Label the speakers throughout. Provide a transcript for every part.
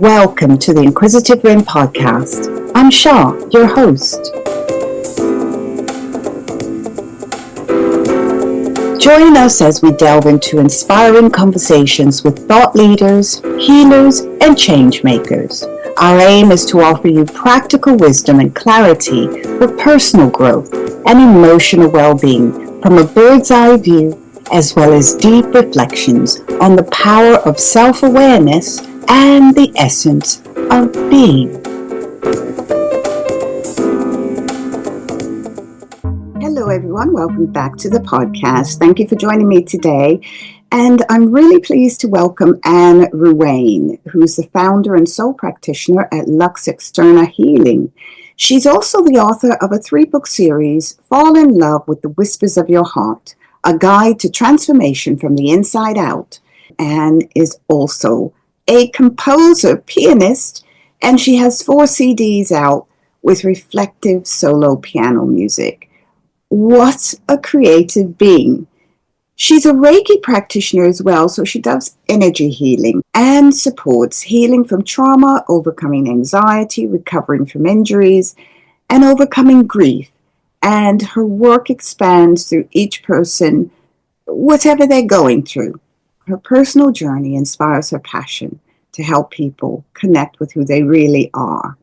Speaker 1: Welcome to the Inquisitive Wren podcast. I'm Shah, your host. Join us as we delve into inspiring conversations with thought leaders, healers, and change makers. Our aim is to offer you practical wisdom and clarity for personal growth and emotional well-being from a bird's eye view, as well as deep reflections on the power of self-awareness and the essence of being. Hello everyone, welcome back to the podcast. Thank you for joining me today. And I'm really pleased to welcome Ann Ruane, who's the founder and soul practitioner at Lux Eterna Healing. She's also the author of a 3-book series, Fall in Love with the Whispers of Your Heart, a guide to transformation from the inside out, and is also a composer, pianist, and she has 4 CDs out with reflective solo piano music. What a creative being. She's a Reiki practitioner as well, so she does energy healing and supports healing from trauma, overcoming anxiety, recovering from injuries, and overcoming grief. And her work expands through each person, whatever they're going through. Her personal journey inspires her passion to help people connect with who they really are.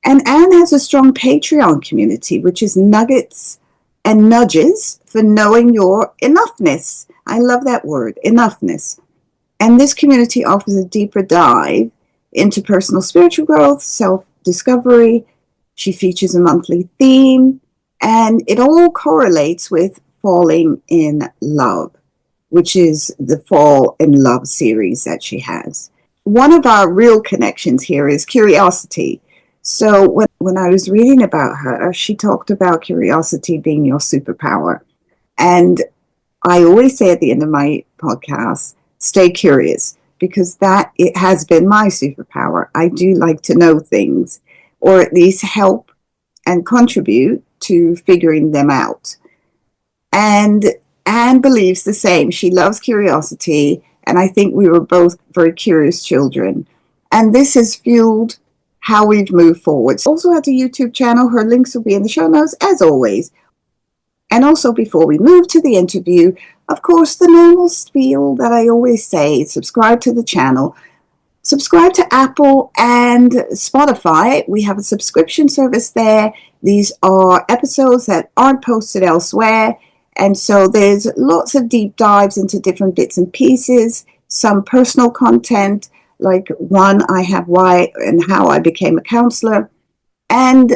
Speaker 1: And Anne has a strong Patreon community, which is nuggets and nudges for knowing your enoughness. I love that word, enoughness. And this community offers a deeper dive into personal spiritual growth, self-discovery. She features a monthly theme, and it all correlates with falling in love, which is the Fall in Love series that she has. One of our real connections here is curiosity. So when I was reading about her, she talked about curiosity being your superpower. And I always say at the end of my podcast, stay curious, because it has been my superpower. I do like to know things, or at least help and contribute to figuring them out. And Anne believes the same. She loves curiosity, and I think we were both very curious children. And this has fueled how we've moved forward. Also has a YouTube channel. Her links will be in the show notes, as always. And also, before we move to the interview, of course, the normal spiel that I always say: subscribe to the channel. Subscribe to Apple and Spotify. We have a subscription service there. These are episodes that aren't posted elsewhere. And so there's lots of deep dives into different bits and pieces, some personal content, like one I have why and how I became a counselor. And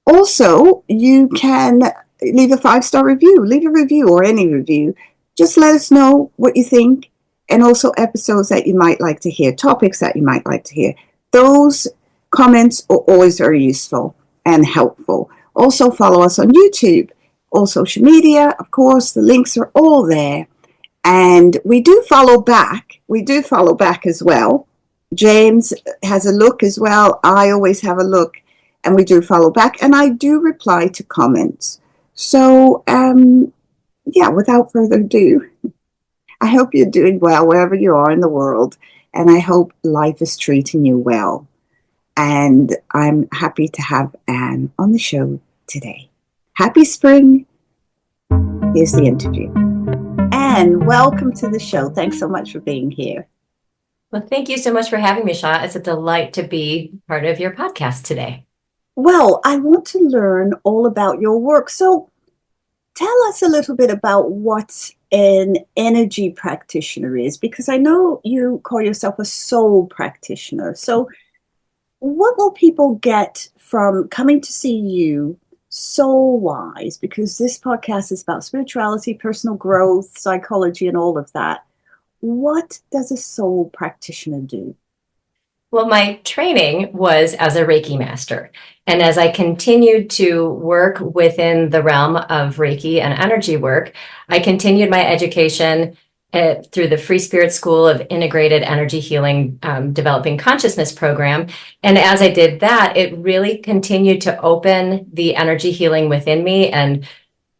Speaker 1: also you can leave a 5-star review, leave a review or any review. Just let us know what you think, and also episodes that you might like to hear, topics that you might like to hear. Those comments are always very useful and helpful. Also follow us on YouTube. All social media, of course, the links are all there. And we do follow back. We do follow back as well. James has a look as well. I always have a look, and we do follow back. And I do reply to comments. So, without further ado, I hope you're doing well wherever you are in the world. And I hope life is treating you well. And I'm happy to have Anne on the show today. Happy spring. Here's the interview. Anne, welcome to the show. Thanks so much for being here.
Speaker 2: Well, thank you so much for having me, Shah. It's a delight to be part of your podcast today.
Speaker 1: Well, I want to learn all about your work. So tell us a little bit about what an energy practitioner is, because I know you call yourself a soul practitioner. So what will people get from coming to see you soul-wise, because this podcast is about spirituality, personal growth, psychology, and all of that? What does a soul practitioner do?
Speaker 2: Well, my training was as a Reiki master. And as I continued to work within the realm of Reiki and energy work, I continued my education through the Free Spirit School of Integrated Energy Healing, Developing Consciousness program. And as I did that, it really continued to open the energy healing within me and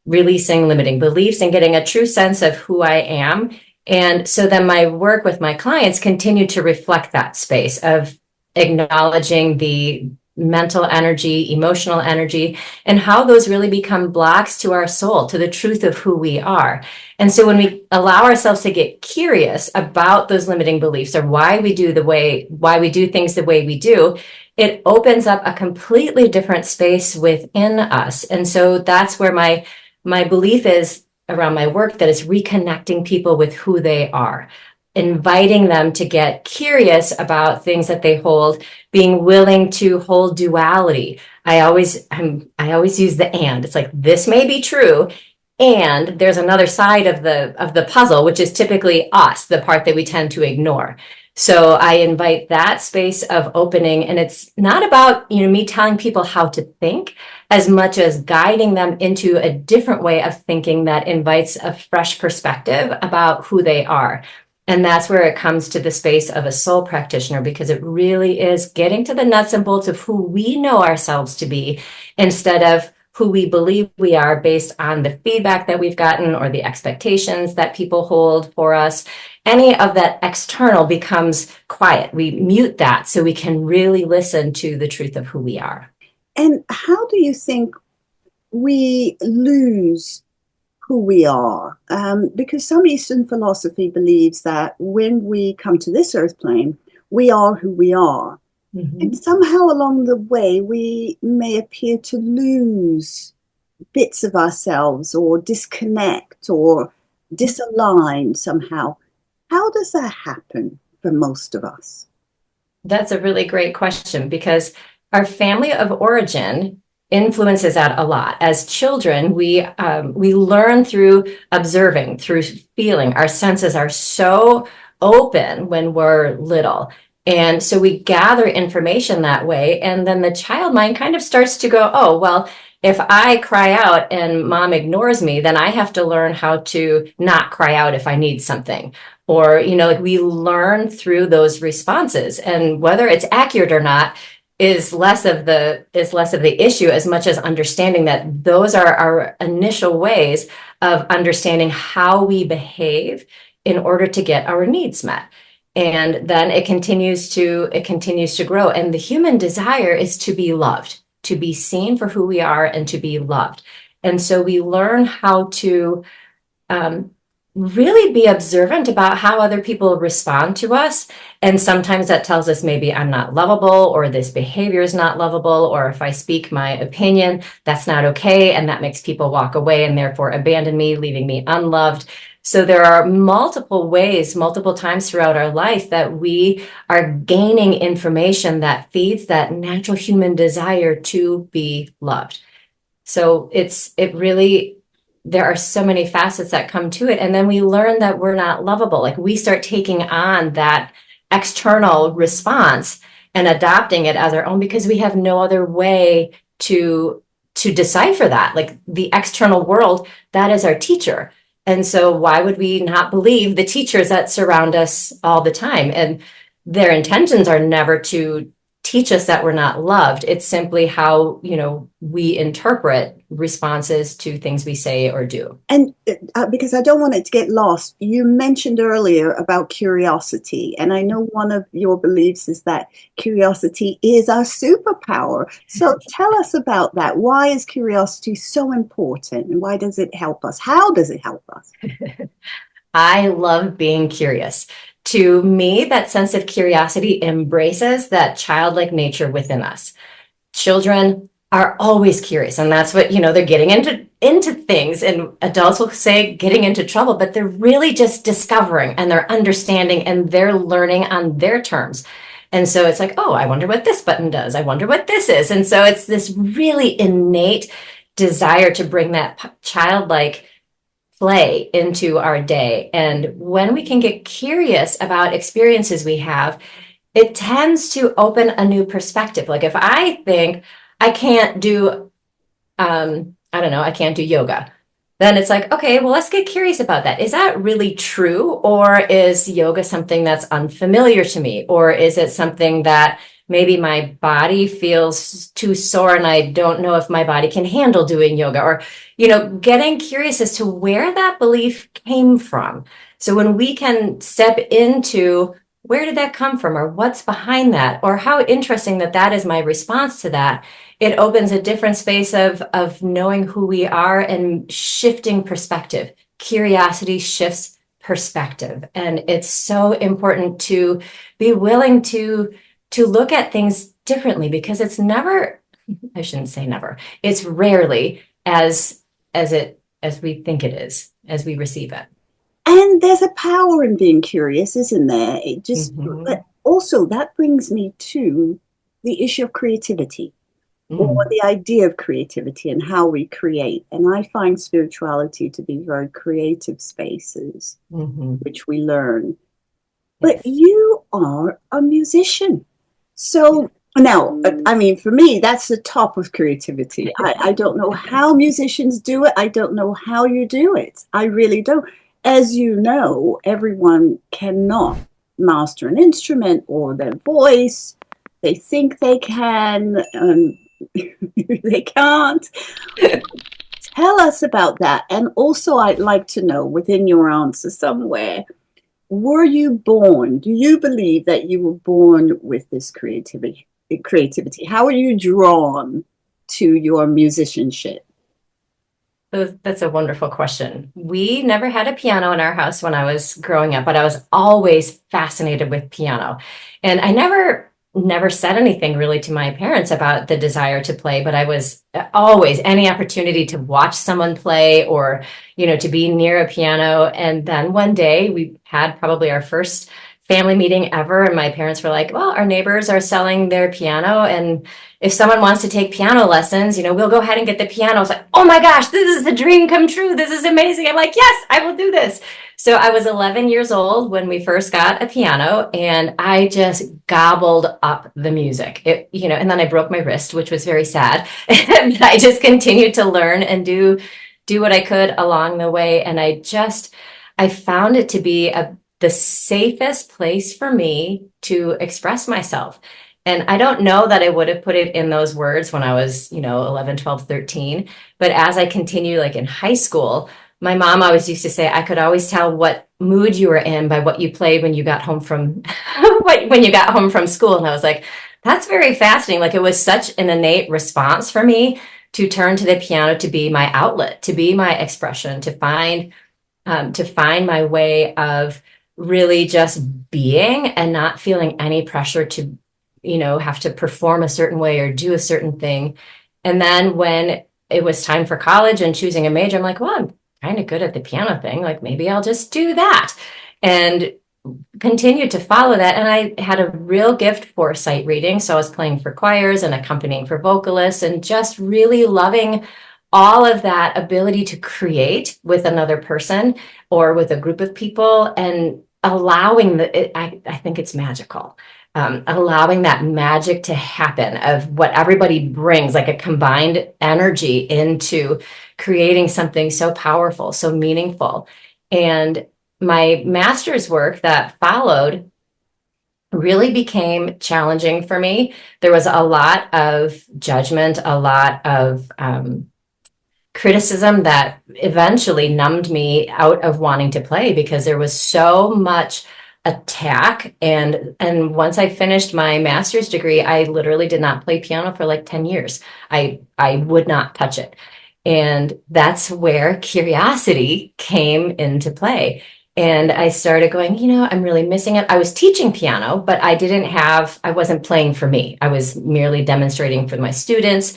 Speaker 2: releasing limiting beliefs and getting a true sense of who I am And so then my work with my clients continued to reflect that space of acknowledging the mental energy, emotional energy, and how those really become blocks to our soul, to the truth of who we are. And so when we allow ourselves to get curious about those limiting beliefs or why we do things the way we do, it opens up a completely different space within us. And so that's where my belief is around my work, that is reconnecting people with who they are, inviting them to get curious about things that they hold, being willing to hold duality. I always use the and. It's like, this may be true, and there's another side of the puzzle, which is typically us, the part that we tend to ignore. So I invite that space of opening, and it's not about, me telling people how to think as much as guiding them into a different way of thinking that invites a fresh perspective about who they are. And that's where it comes to the space of a soul practitioner, because it really is getting to the nuts and bolts of who we know ourselves to be, instead of who we believe we are based on the feedback that we've gotten or the expectations that people hold for us. Any of that external becomes quiet. We mute that so we can really listen to the truth of who we are.
Speaker 1: And how do you think we lose who we are? Because some Eastern philosophy believes that when we come to this earth plane, we are who we are. Mm-hmm. And somehow along the way, we may appear to lose bits of ourselves or disconnect or disalign somehow. How does that happen for most of us?
Speaker 2: That's a really great question, because our family of origin influences that a lot. As children, we learn through observing, through feeling. Our senses are so open when we're little. And so we gather information that way. And then the child mind kind of starts to go, oh, well, if I cry out and mom ignores me, then I have to learn how to not cry out if I need something. Or, we learn through those responses, and whether it's accurate or not is less of the issue, as much as understanding that those are our initial ways of understanding how we behave in order to get our needs met. And then it continues to grow. And the human desire is to be loved, to be seen for who we are, and to be loved. And so we learn how to really be observant about how other people respond to us. And sometimes that tells us maybe I'm not lovable, or this behavior is not lovable, or if I speak my opinion, that's not okay. And that makes people walk away and therefore abandon me, leaving me unloved. So there are multiple ways, multiple times throughout our life, that we are gaining information that feeds that natural human desire to be loved. So there are so many facets that come to it. And then we learn that we're not lovable. Like, we start taking on that external response and adopting it as our own, because we have no other way to decipher that. Like, the external world, that is our teacher. And so why would we not believe the teachers that surround us all the time? And their intentions are never to teach us that we're not loved. It's simply how, we interpret responses to things we say or do. And
Speaker 1: because I don't want it to get lost, you mentioned earlier about curiosity. And I know one of your beliefs is that curiosity is our superpower. So tell us about that. Why is curiosity so important? And why does it help us? How does it help us?
Speaker 2: I love being curious. To me, that sense of curiosity embraces that childlike nature within us. Children are always curious, and that's what, they're getting into things, and adults will say getting into trouble, but they're really just discovering, and they're understanding, and they're learning on their terms. And so it's like, oh, I wonder what this button does. I wonder what this is. And so it's this really innate desire to bring that childlike play into our day. And when we can get curious about experiences we have, it tends to open a new perspective. Like, if I think I can't do, I can't do yoga, then it's like, okay, well, let's get curious about that. Is that really true? Or is yoga something that's unfamiliar to me? Or is it something that maybe my body feels too sore and I don't know if my body can handle doing yoga, or, getting curious as to where that belief came from. So when we can step into where did that come from, or what's behind that, or how interesting that is my response to that, it opens a different space of knowing who we are and shifting perspective. Curiosity shifts perspective. And it's so important to be willing to look at things differently, because it's never, I shouldn't say never, it's rarely as we think it is, as we receive it.
Speaker 1: And there's a power in being curious, isn't there? It just, but also that brings me to the issue of creativity, or the idea of creativity and how we create. And I find spirituality to be very creative spaces, which we learn. But you are a musician. So now, I mean, for me, that's the top of creativity. I don't know how musicians do it. I don't know how you do it. I really don't. As you know, everyone cannot master an instrument or their voice. They think they can, they can't. Tell us about that. And also, I'd like to know, within your answer somewhere, were you born? Do you believe that you were born with this creativity? How are you drawn to your musicianship?
Speaker 2: That's a wonderful question. We never had a piano in our house when I was growing up, but I was always fascinated with piano. And I never said anything really to my parents about the desire to play, but I was always, any opportunity to watch someone play, or, to be near a piano. And then one day we had probably our first family meeting ever, and my parents were like, well, our neighbors are selling their piano, and if someone wants to take piano lessons, we'll go ahead and get the piano. I was like, oh my gosh, this is the dream come true. This is amazing. I'm like, yes, I will do this. So I was 11 years old when we first got a piano, and I just gobbled up the music. And then I broke my wrist, which was very sad. And I just continued to learn and do what I could along the way. And I found it to be the safest place for me to express myself. And I don't know that I would have put it in those words when I was, 11, 12, 13. But as I continued, like in high school, my mom always used to say, I could always tell what mood you were in by what you played when you got home from when you got home from school. And I was like, that's very fascinating. Like, it was such an innate response for me to turn to the piano to be my outlet, to be my expression, to find my way of really just being and not feeling any pressure to, have to perform a certain way or do a certain thing. And then when it was time for college and choosing a major, I'm like, well, I'm kind of good at the piano thing. Like, maybe I'll just do that. And continued to follow that. And I had a real gift for sight reading. So I was playing for choirs and accompanying for vocalists, and just really loving all of that ability to create with another person or with a group of people, and allowing I think it's magical. Allowing that magic to happen of what everybody brings, like a combined energy, into creating something so powerful, so meaningful. And my master's work that followed really became challenging for me. There was a lot of judgment, a lot of criticism that eventually numbed me out of wanting to play, because there was so much attack. And once I finished my master's degree, I literally did not play piano for like 10 years. I would not touch it. And that's where curiosity came into play. And I started going, I'm really missing it. I was teaching piano, but I wasn't playing for me. I was merely demonstrating for my students.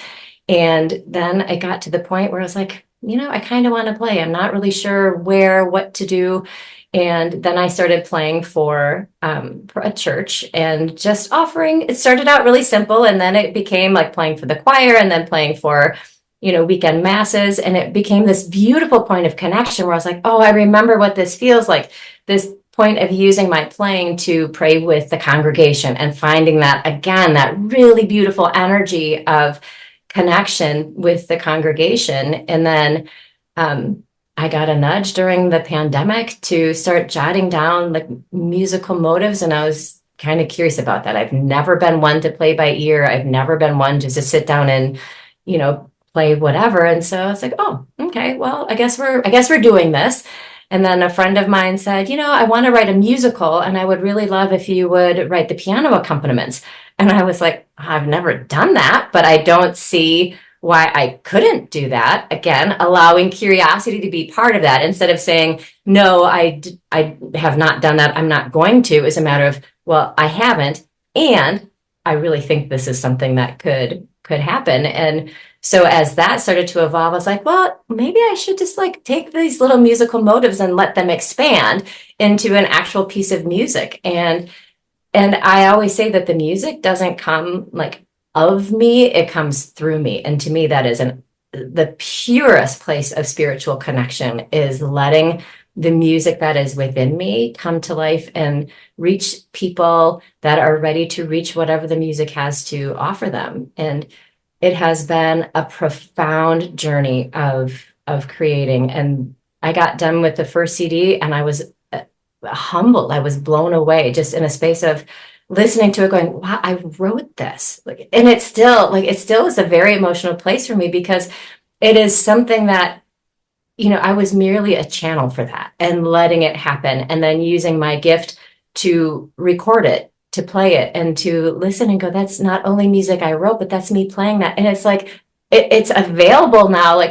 Speaker 2: And then I got to the point where I was like, I kind of want to play. I'm not really sure what to do. And then I started playing for a church, and just offering. It started out really simple, and then it became like playing for the choir, and then playing for, weekend masses. And it became this beautiful point of connection where I was like, oh, I remember what this feels like. This point of using my playing to pray with the congregation, and finding that, again, that really beautiful energy of connection with the congregation. And then I got a nudge during the pandemic to start jotting down like musical motives, and I was kind of curious about that. I've never been one to play by ear. I've never been one just to sit down and, play whatever. And so I was like, oh, okay, well, I guess we're doing this. And then a friend of mine said, I want to write a musical and I would really love if you would write the piano accompaniments. And I was like, I've never done that, but I don't see why I couldn't do that. Again, allowing curiosity to be part of that instead of saying, no, I have not done that. I'm not going to. It's a matter of, well, I haven't. And I really think this is something that could happen. And so as that started to evolve, I was like, well, maybe I should just take these little musical motives and let them expand into an actual piece of music. And I always say that the music doesn't come of me, it comes through me. And to me, that is the purest place of spiritual connection, is letting the music that is within me come to life and reach people that are ready to reach whatever the music has to offer them. And it has been a profound journey of creating. And I got done with the first CD and I was humbled. I was blown away just in a space of listening to it going, wow, I wrote this. And it still is a very emotional place for me, because it is something that, I was merely a channel for that and letting it happen, and then using my gift to record it, to play it, and to listen and go, that's not only music I wrote, but that's me playing that. And it's it's available now,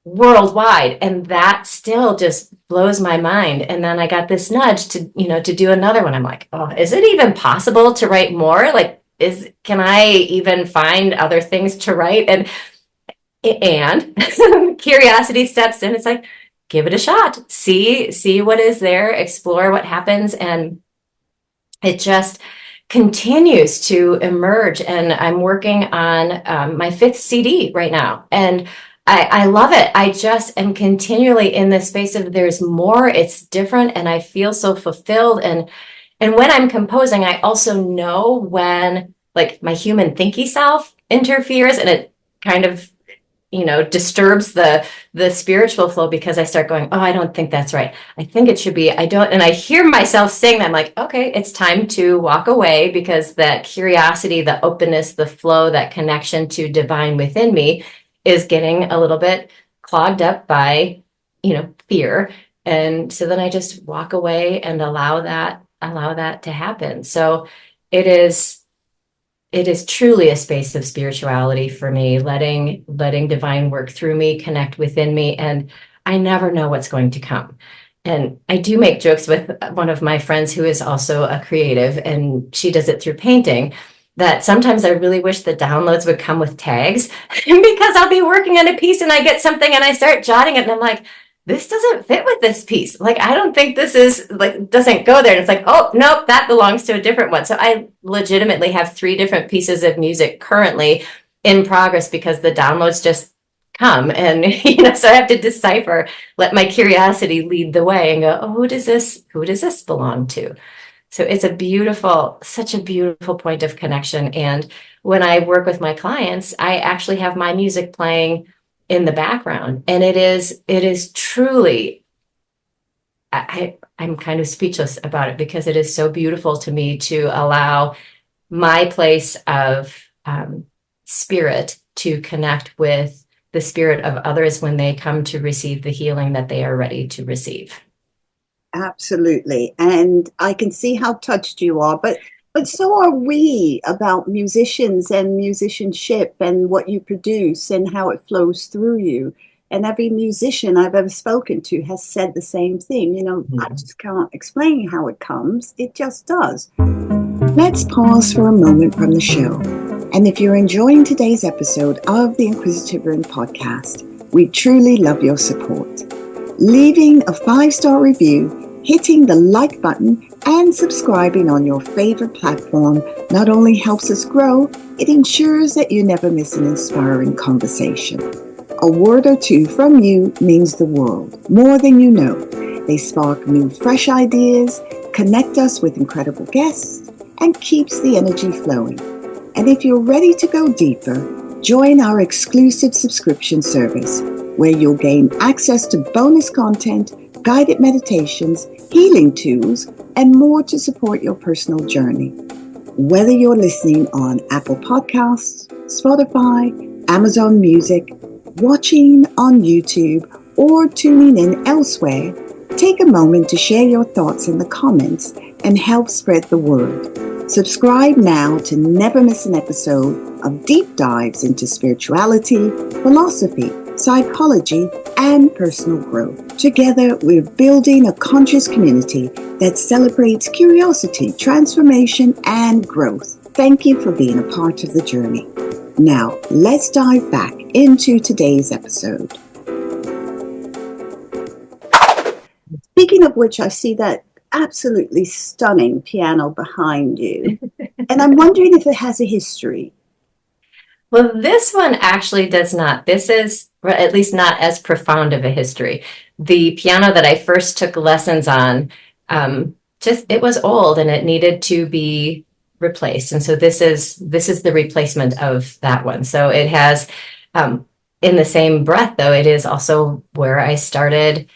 Speaker 2: worldwide. And that still just blows my mind. And then I got this nudge to, to do another one. I'm like, oh, is it even possible to write more? Can I even find other things to write? And curiosity steps in. It's like, give it a shot, see what is there, explore what happens. And it just continues to emerge. And I'm working on my 5th CD right now. And I love it. I just am continually in this space of there's more, it's different, and I feel so fulfilled. And when I'm composing, I also know when my human thinky self interferes, and it kind of disturbs the spiritual flow, because I start going, oh, I don't think that's right. I think it should be, I don't. And I hear myself saying that. I'm like, okay, it's time to walk away, because that curiosity, the openness, the flow, that connection to divine within me is getting a little bit clogged up by, fear. And so then I just walk away and allow that to happen. So it is truly a space of spirituality for me, letting divine work through me, connect within me, and I never know what's going to come. And I do make jokes with one of my friends who is also a creative, and she does it through painting, that sometimes I really wish the downloads would come with tags, because I'll be working on a piece and I get something and I start jotting it and I'm like, this doesn't fit with this piece. I don't think this is doesn't go there. And it's like, oh, nope, that belongs to a different one. So I legitimately have 3 different pieces of music currently in progress, because the downloads just come. And, so I have to decipher, let my curiosity lead the way and go, oh, who does this belong to? So it's such a beautiful point of connection. And when I work with my clients, I actually have my music playing in the background. And it is truly, I'm kind of speechless about it, because it is so beautiful to me to allow my place of spirit to connect with the spirit of others when they come to receive the healing that they are ready to receive.
Speaker 1: Absolutely. And I can see how touched you are, but so are we about musicians and musicianship and what you produce and how it flows through you. And every musician I've ever spoken to has said the same thing. I just can't explain how it comes. It just does. Let's pause for a moment from the show. And if you're enjoying today's episode of the Inquisitive podcast, we truly love your support. Leaving a 5-star review, hitting the like button, and subscribing on your favorite platform not only helps us grow, it ensures that you never miss an inspiring conversation. A word or two from you means the world, more than you know. They spark new, fresh ideas, connect us with incredible guests, and keeps the energy flowing. And if you're ready to go deeper, join our exclusive subscription service, where you'll gain access to bonus content, guided meditations, healing tools, and more to support your personal journey. Whether you're listening on Apple Podcasts, Spotify, Amazon Music, watching on YouTube, or tuning in elsewhere, take a moment to share your thoughts in the comments and help spread the word. Subscribe now to never miss an episode of deep dives into spirituality, philosophy, psychology, and personal growth. Together, we're building a conscious community that celebrates curiosity, transformation, and growth. Thank you for being a part of the journey. Now, let's dive back into today's episode. Speaking of which, I see that absolutely stunning piano behind you. And I'm wondering if it has a history.
Speaker 2: Well, this one actually does not. This is, or at least not as profound of a history. The piano that I first took lessons on, it was old and it needed to be replaced. And so this is the replacement of that one. So it has, in the same breath though, it is also where I started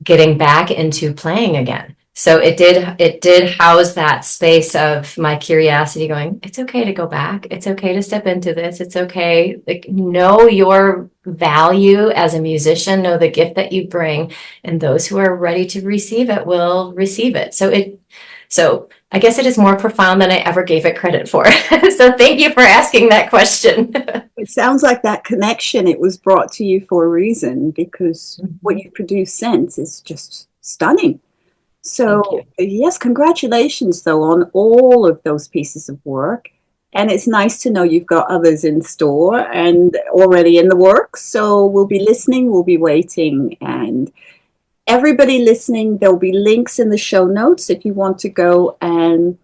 Speaker 2: getting back into playing again. So it did house that space of my curiosity going, it's okay to go back. It's okay to step into this. It's okay. Like, know your value as a musician, know the gift that you bring, and those who are ready to receive it will receive it. So I guess it is more profound than I ever gave it credit for. So thank you for asking that question.
Speaker 1: It sounds like that connection, it was brought to you for a reason, because what you've produced since is just stunning. So yes, congratulations though on all of those pieces of work. And it's nice to know you've got others in store and already in the works. So we'll be listening, we'll be waiting. And everybody listening, there'll be links in the show notes if you want to go and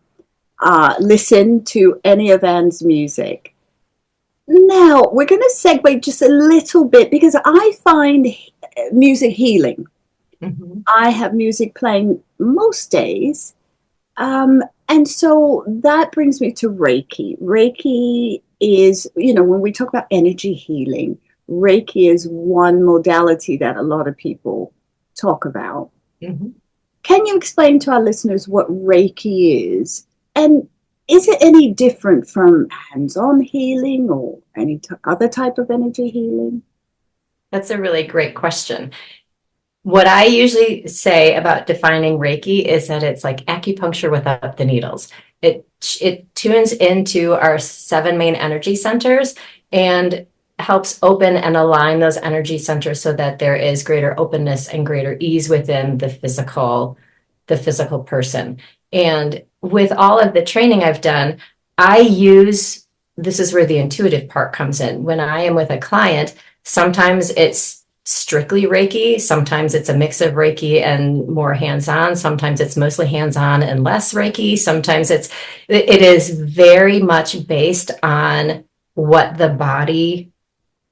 Speaker 1: listen to any of Ann's music. Now, we're going to segue just a little bit because I find music healing. Mm-hmm. I have music playing most days. And so that brings me to Reiki. Reiki is, when we talk about energy healing, Reiki is one modality that a lot of people talk about. Mm-hmm. Can you explain to our listeners what Reiki is? And is it any different from hands-on healing or any other type of energy healing?
Speaker 2: That's a really great question. What I usually say about defining Reiki is that it's like acupuncture without the needles. It tunes into our 7 main energy centers and helps open and align those energy centers so that there is greater openness and greater ease within the physical person. And with all of the training I've done, this is where the intuitive part comes in. When I am with a client, sometimes it's strictly Reiki. Sometimes it's a mix of Reiki and more hands-on. Sometimes it's mostly hands-on and less Reiki. Sometimes it is very much based on what the body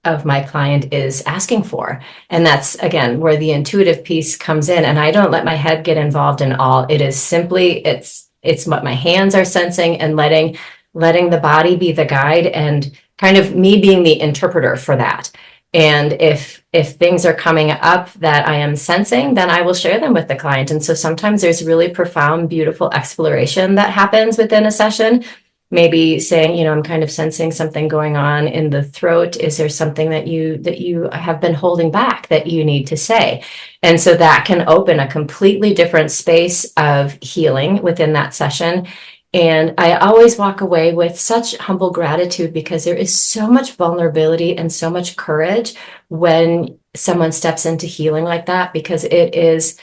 Speaker 2: of my client is asking for. And that's, again, where the intuitive piece comes in. And I don't let my head get involved in all. It is simply, it's what my hands are sensing and letting the body be the guide and kind of me being the interpreter for that. And if things are coming up that I am sensing, then I will share them with the client. And so sometimes there's really profound, beautiful exploration that happens within a session. Maybe saying, I'm kind of sensing something going on in the throat. Is there something that you have been holding back that you need to say? And so that can open a completely different space of healing within that session. And I always walk away with such humble gratitude because there is so much vulnerability and so much courage when someone steps into healing like that, because it is,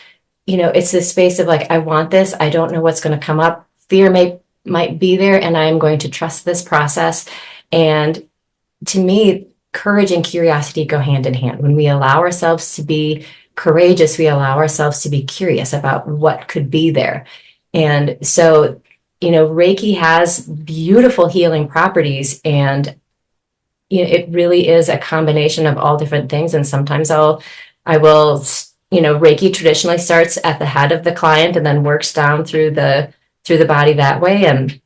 Speaker 2: it's this space of like, I want this. I don't know what's going to come up. Fear might be there, and I'm going to trust this process. And to me, courage and curiosity go hand in hand. When we allow ourselves to be courageous, we allow ourselves to be curious about what could be there. And so, Reiki has beautiful healing properties, and it really is a combination of all different things. And sometimes I will, Reiki traditionally starts at the head of the client and then works down through the body that way. And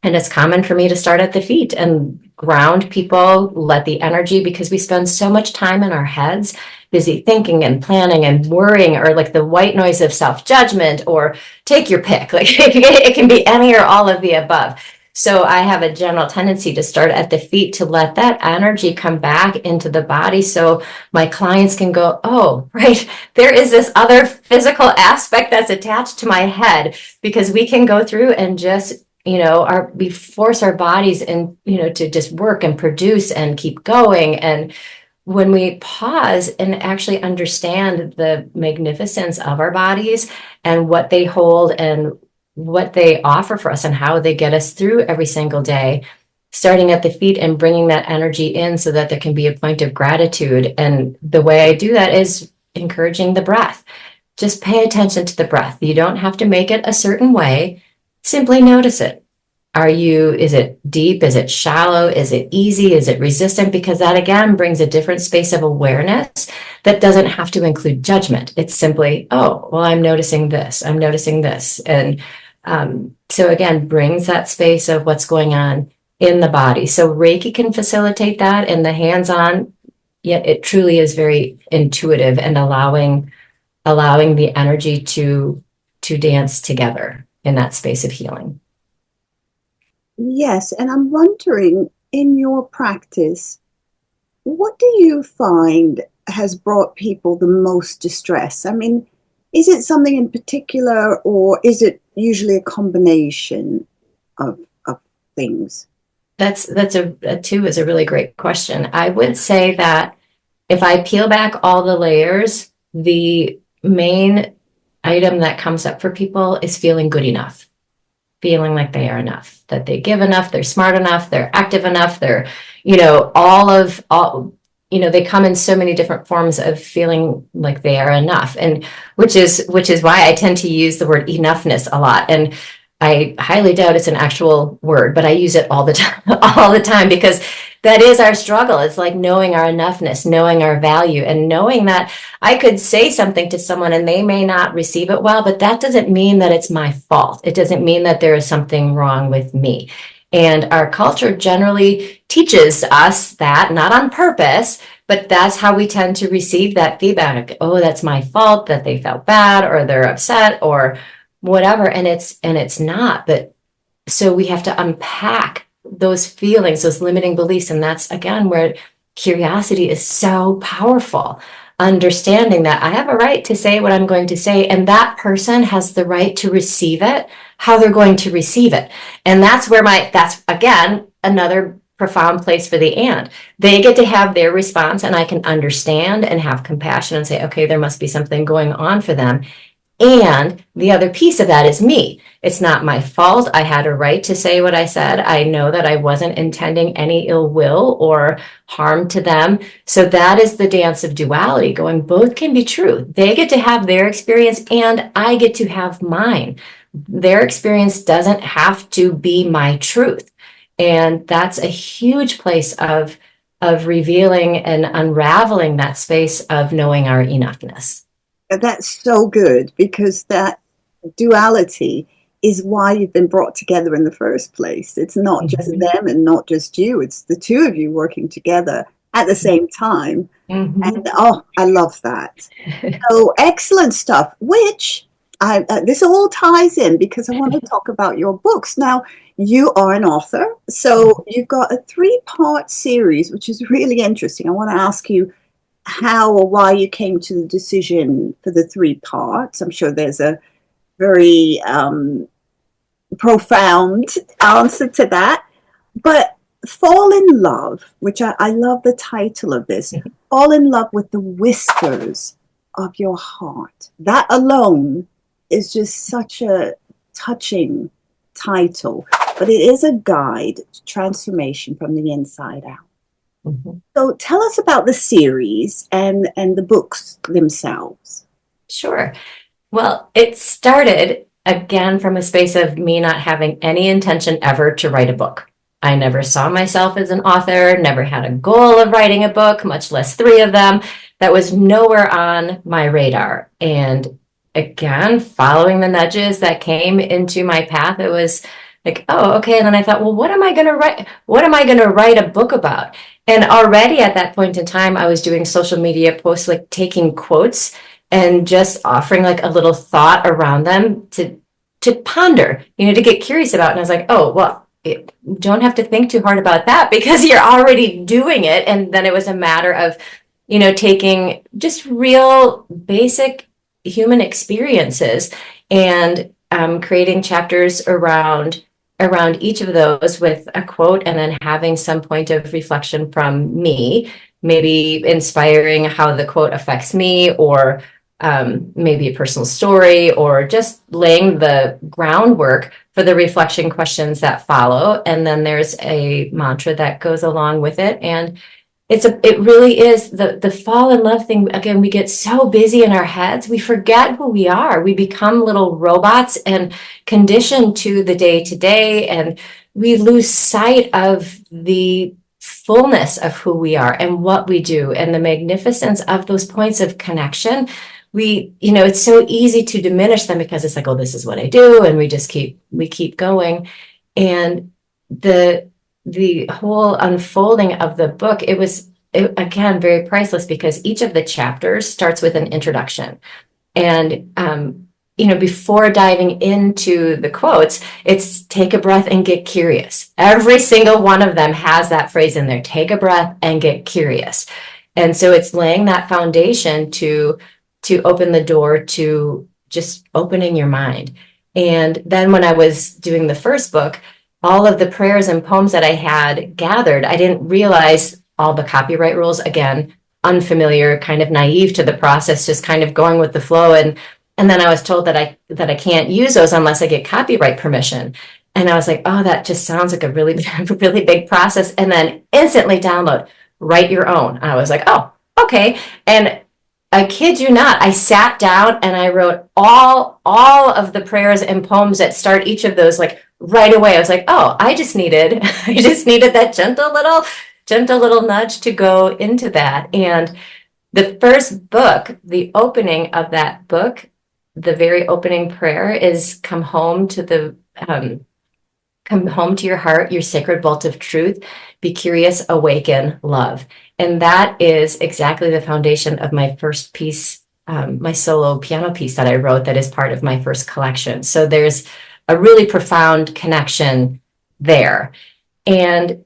Speaker 2: it's common for me to start at the feet. And ground people, let the energy, because we spend so much time in our heads, busy thinking and planning and worrying, or like the white noise of self-judgment, or take your pick. Like it can be any or all of the above. So I have a general tendency to start at the feet to let that energy come back into the body so my clients can go, oh, right, there is this other physical aspect that's attached to my head, because we can go through and just, we force our bodies and, to just work and produce and keep going. And when we pause and actually understand the magnificence of our bodies and what they hold and what they offer for us and how they get us through every single day, starting at the feet and bringing that energy in so that there can be a point of gratitude. And the way I do that is encouraging the breath. Just pay attention to the breath. You don't have to make it a certain way. Simply notice it. Is it deep? Is it shallow? Is it easy? Is it resistant? Because that again brings a different space of awareness that doesn't have to include judgment. It's simply, oh, well, I'm noticing this. I'm noticing this. And so again, brings that space of what's going on in the body. So Reiki can facilitate that, and the hands-on, yet it truly is very intuitive and allowing the energy to dance together in that space of healing.
Speaker 1: Yes, and I'm wondering, in your practice, what do you find has brought people the most distress? I mean, is it something in particular, or is it usually a combination of things?
Speaker 2: That's a really great question. I would say that if I peel back all the layers, the main item that comes up for people is feeling good enough, feeling like they are enough, that they give enough, they're smart enough, they're active enough, they're, they come in so many different forms of feeling like they are enough. And which is why I tend to use the word enoughness a lot. And I highly doubt it's an actual word, but I use it all the time, because that is our struggle. It's like knowing our enoughness, knowing our value, and knowing that I could say something to someone and they may not receive it well, but that doesn't mean that it's my fault. It doesn't mean that there is something wrong with me. And our culture generally teaches us that, not on purpose, but that's how we tend to receive that feedback. Oh, that's my fault that they felt bad, or they're upset, or whatever. And it's not. But so we have to unpack those feelings, those limiting beliefs. And that's, again, where curiosity is so powerful. Understanding that I have a right to say what I'm going to say, and that person has the right to receive it, how they're going to receive it. And that's where that's, again, another profound place for the and. They get to have their response, and I can understand and have compassion and say, okay, there must be something going on for them. And the other piece of that is me. It's not my fault. I had a right to say what I said. I know that I wasn't intending any ill will or harm to them. So that is the dance of duality, going both can be true. They get to have their experience and I get to have mine. Their experience doesn't have to be my truth. And that's a huge place of revealing and unraveling that space of knowing our enoughness.
Speaker 1: That's so good, because that duality is why you've been brought together in the first place. It's not just them and not just you. It's the two of you working together at the same time. Mm-hmm. And I love that. So excellent stuff, which this all ties in, because I want to talk about your books. Now, you are an author, so you've got a 3-part series, which is really interesting. I want to ask you how or why you came to the decision for the 3 parts. I'm sure there's a very profound answer to that. But fall in love, which I love the title of this, fall in love with the whispers of your heart. That alone is just such a touching title, but it is a guide to transformation from the inside out. Mm-hmm. So tell us about the series and the books themselves.
Speaker 2: Sure. Well, it started, again, from a space of me not having any intention ever to write a book. I never saw myself as an author, never had a goal of writing a book, much less 3 of them. That was nowhere on my radar. And again, following the nudges that came into my path, it was like, oh, okay. And then I thought, well, what am I going to write? What am I going to write a book about? And already at that point in time, I was doing social media posts, like taking quotes and just offering like a little thought around them to ponder, to get curious about. And I was like, oh, well, don't have to think too hard about that because you're already doing it. And then it was a matter of, taking just real basic human experiences and creating chapters around each of those with a quote, and then having some point of reflection from me, maybe inspiring how the quote affects me, or maybe a personal story, or just laying the groundwork for the reflection questions that follow. And then there's a mantra that goes along with it. And it really is the fall in love thing. Again, we get so busy in our heads, we forget who we are. We become little robots and conditioned to the day to day, and we lose sight of the fullness of who we are and what we do and the magnificence of those points of connection. It's so easy to diminish them because it's like, oh, this is what I do, and we keep going. And the whole unfolding of the book, it was again very priceless, because each of the chapters starts with an introduction. And before diving into the quotes, it's take a breath and get curious. Every single one of them has that phrase in there: take a breath and get curious. And so it's laying that foundation to open the door to just opening your mind. And then when I was doing the first book, all of the prayers and poems that I had gathered, I didn't realize all the copyright rules. Again, unfamiliar, kind of naive to the process, just kind of going with the flow. And then I was told that I can't use those unless I get copyright permission. And I was like, oh, that just sounds like a really, really big process. And then instantly download, write your own. I was like, oh, okay. And I kid you not, I sat down and I wrote all of the prayers and poems that start each of those, like right away. I was like, oh, I just needed that gentle little nudge to go into that. And the first book, the opening of that book, the very opening prayer is come home to your heart, your sacred vault of truth, be curious, awaken, love. And that is exactly the foundation of my first piece, my solo piano piece that I wrote, that is part of my first collection. So there's a really profound connection there. And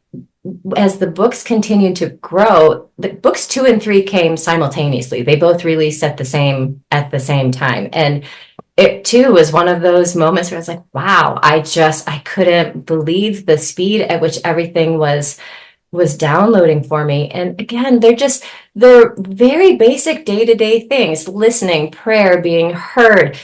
Speaker 2: as the books continued to grow, the books 2 and 3 came simultaneously. They both released at the same time. And it too was one of those moments where I was like, wow, I couldn't believe the speed at which everything was downloading for me. And again, they're very basic day-to-day things: listening, prayer, being heard,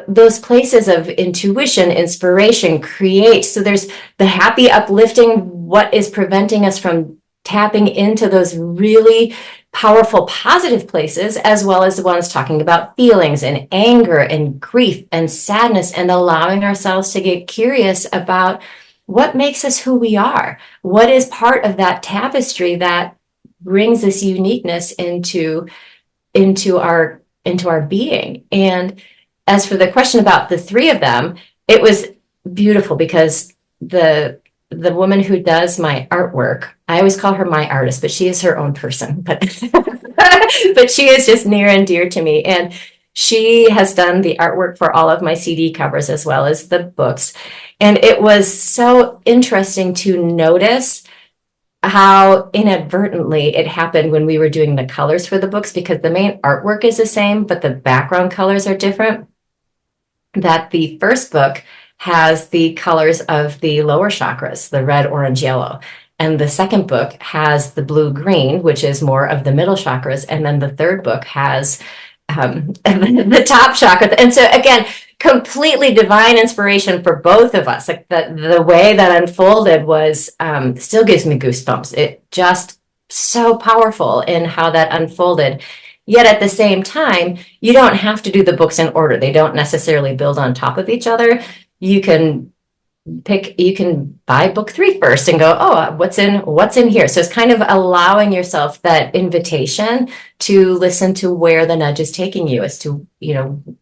Speaker 2: those places of intuition, inspiration, create. So there's the happy, uplifting, what is preventing us from tapping into those really powerful, positive places, as well as the ones talking about feelings and anger and grief and sadness, and allowing ourselves to get curious about what makes us who we are, what is part of that tapestry that brings this uniqueness into our being. And as for the question about the 3 of them, it was beautiful because the woman who does my artwork, I always call her my artist, but she is her own person, but but she is just near and dear to me. And she has done the artwork for all of my CD covers as well as the books. And it was so interesting to notice how inadvertently it happened when we were doing the colors for the books, because the main artwork is the same, but the background colors are different. That the first book has the colors of the lower chakras, the red, orange, yellow. And the second book has the blue, green, which is more of the middle chakras. And then the third book has the top chakra. And so again, completely divine inspiration for both of us. Like the way that unfolded was still gives me goosebumps. It just so powerful in how that unfolded. Yet at the same time, you don't have to do the books in order. They don't necessarily build on top of each other. You can buy book 3 first and go, oh, what's in here? So it's kind of allowing yourself that invitation to listen to where the nudge is taking you as to,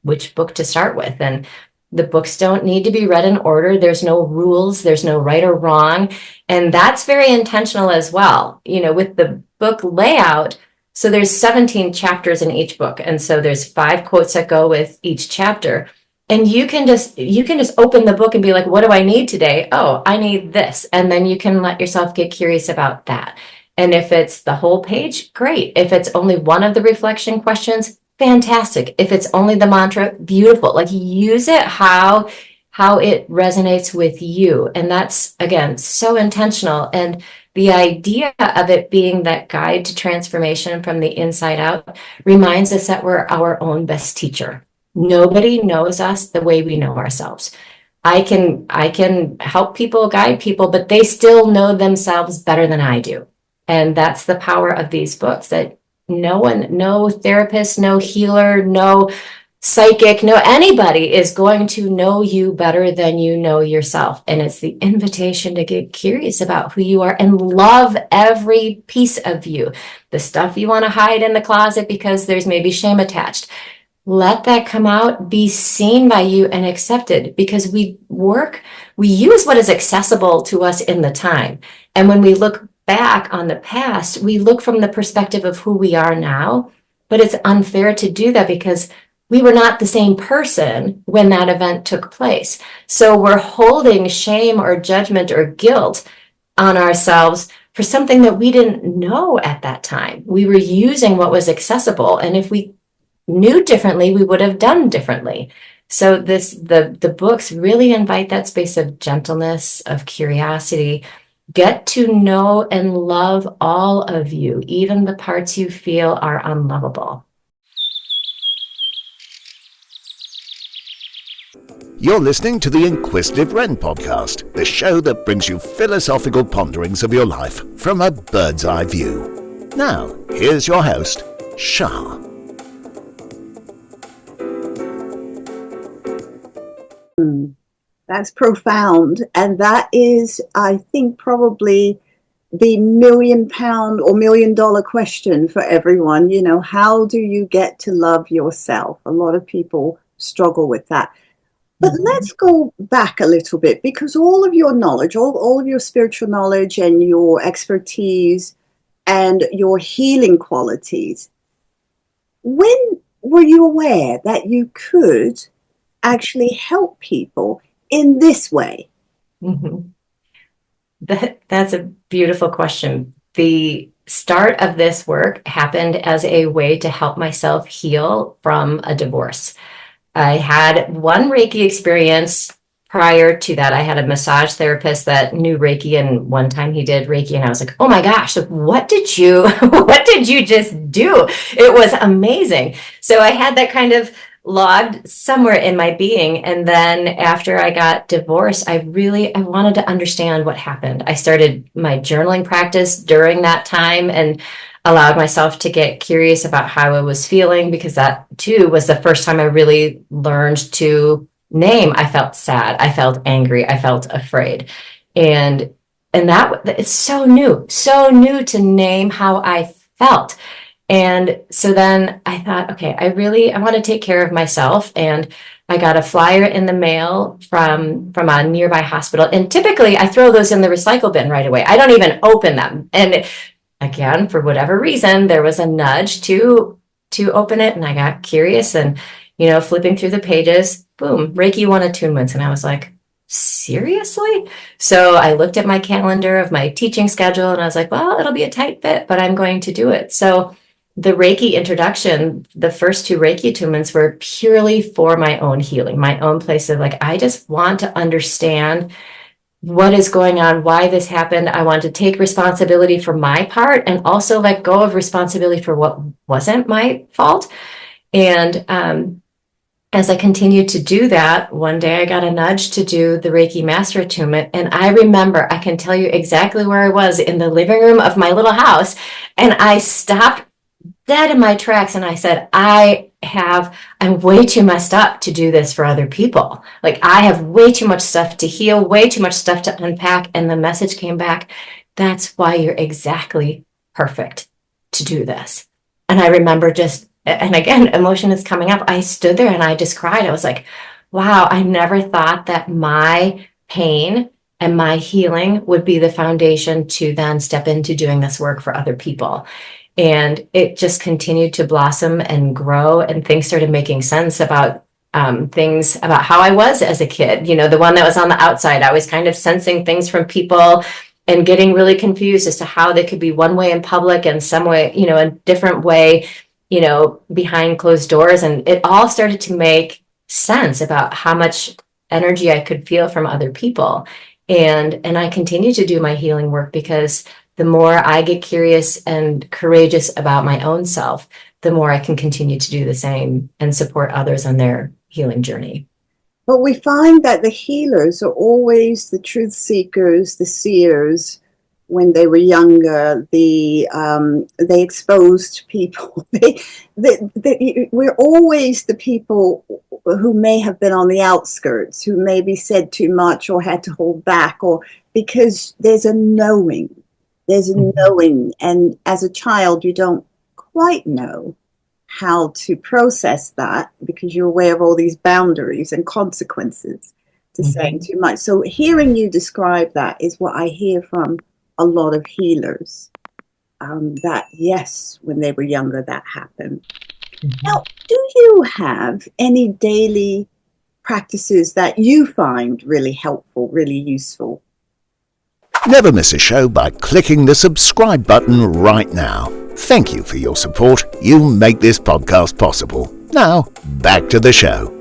Speaker 2: which book to start with. And The books don't need to be read in order. There's no rules. There's no right or wrong. And that's very intentional as well. With the book layout, so there's 17 chapters in each book. And so there's 5 quotes that go with each chapter. And you can just open the book and be like, what do I need today? Oh, I need this. And then you can let yourself get curious about that. And if it's the whole page, great. If it's only one of the reflection questions, fantastic. If it's only the mantra, beautiful. Like, use it how it resonates with you. And that's, again, so intentional. And the idea of it being that guide to transformation from the inside out reminds us that we're our own best teacher. Nobody knows us the way we know ourselves. I can help people, guide people, but they still know themselves better than I do. And that's the power of these books, that no therapist, no healer, no psychic, no anybody is going to know you better than you know yourself. And it's the invitation to get curious about who you are and love every piece of you. The stuff you want to hide in the closet because there's maybe shame attached. Let that come out, be seen by you and accepted, because we use what is accessible to us in the time. And when we look back on the past, we look from the perspective of who we are now, but it's unfair to do that because we were not the same person when that event took place. So we're holding shame or judgment or guilt on ourselves for something that we didn't know at that time. We were using what was accessible. And if we knew differently, we would have done differently. So the books really invite that space of gentleness, of curiosity. Get to know and love all of you, even the parts you feel are unlovable.
Speaker 3: You're listening to the Inquisitive Wren podcast, the show that brings you philosophical ponderings of your life from a bird's eye view. Now, here's your host, Shah.
Speaker 1: That's profound. And that is, I think, probably the £1 million or $1 million question for everyone. How do you get to love yourself? A lot of people struggle with that. But let's go back a little bit, because all of your knowledge, all of your spiritual knowledge and your expertise and your healing qualities, when were you aware that you could actually help people in this way?
Speaker 2: Mm-hmm. That's a beautiful question. The start of this work happened as a way to help myself heal from a divorce. I had one Reiki experience prior to that. I had a massage therapist that knew Reiki, and one time he did Reiki, and I was like, oh my gosh, what did you just do? It was amazing. So I had that kind of logged somewhere in my being. And then after I got divorced, I wanted to understand what happened. I started my journaling practice during that time and allowed myself to get curious about how I was feeling, because that too was the first time I really learned to name. I felt sad. I felt angry. I felt afraid. And that it's so new to name how I felt. And so then I thought, okay, I want to take care of myself. And I got a flyer in the mail from a nearby hospital. And typically I throw those in the recycle bin right away. I don't even open them. And again, for whatever reason, there was a nudge to open it. And I got curious and, flipping through the pages, boom, Reiki 1 attunements. And I was like, seriously? So I looked at my calendar of my teaching schedule and I was like, well, it'll be a tight fit, but I'm going to do it. So the Reiki introduction, the first 2 Reiki attunements were purely for my own healing, my own place of I just want to understand what is going on, why this happened. I want to take responsibility for my part and also let go of responsibility for what wasn't my fault. And as I continued to do that, one day I got a nudge to do the Reiki Master Attunement. And I remember, I can tell you exactly where I was in the living room of my little house. And I stopped dead in my tracks and I said, I'm way too messed up to do this for other people. I have way too much stuff to heal, way too much stuff to unpack. And the message came back, that's why you're exactly perfect to do this. And I remember and again, emotion is coming up. I stood there and I just cried. I was like, wow, I never thought that my pain and my healing would be the foundation to then step into doing this work for other people. And it just continued to blossom and grow, and things started making sense about things about how I was as a kid. You know, the one that was on the outside, I was kind of sensing things from people and getting really confused as to how they could be one way in public and some way, you know, a different way, you know, behind closed doors. And it all started to make sense about how much energy I could feel from other people. And I continue to do my healing work because the more I get curious and courageous about my own self, the more I can continue to do the same and support others on their healing journey.
Speaker 1: But we find that the healers are always the truth seekers, the seers. When they were younger, they exposed people. We're always the people who may have been on the outskirts, who maybe said too much or had to hold back, or because there's a knowing. There's a knowing, and as a child, you don't quite know how to process that because you're aware of all these boundaries and consequences to saying too much. So hearing you describe that is what I hear from a lot of healers, that yes, when they were younger, that happened. Now, do you have any daily practices that you find really helpful, really useful?
Speaker 3: Never miss a show by clicking the subscribe button right now. Thank you for your support. You make this podcast possible. Now, back to the show.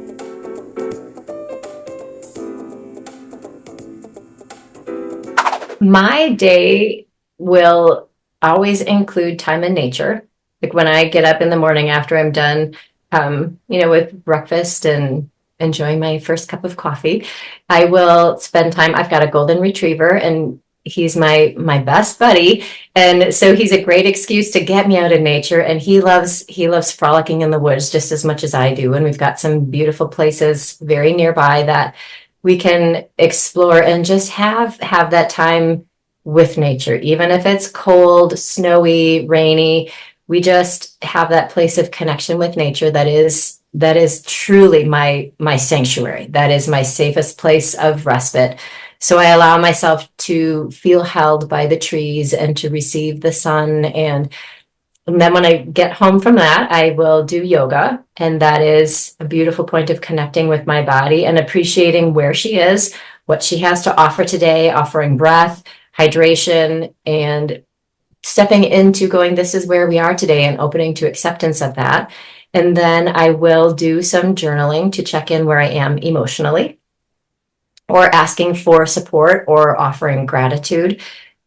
Speaker 2: My day will always include time in nature. Like when I get up in the morning after I'm done, you know, with breakfast and enjoying my first cup of coffee, I will spend time. I've got a golden retriever, and he's my best buddy, and so he's a great excuse to get me out in nature. And he loves frolicking in the woods just as much as I do. And we've got some beautiful places very nearby that we can explore and just have that time with nature, even if it's cold, snowy, rainy. We just have that place of connection with nature that is truly my sanctuary. That is my safest place of respite. So I allow myself to feel held by the trees and to receive the sun. And then when I get home from that, I will do yoga. And that is a beautiful point of connecting with my body and appreciating where she is, what she has to offer today, offering breath, hydration, and stepping into going, this is where we are today, and opening to acceptance of that. And then I will do some journaling to check in where I am emotionally, or asking for support or offering gratitude.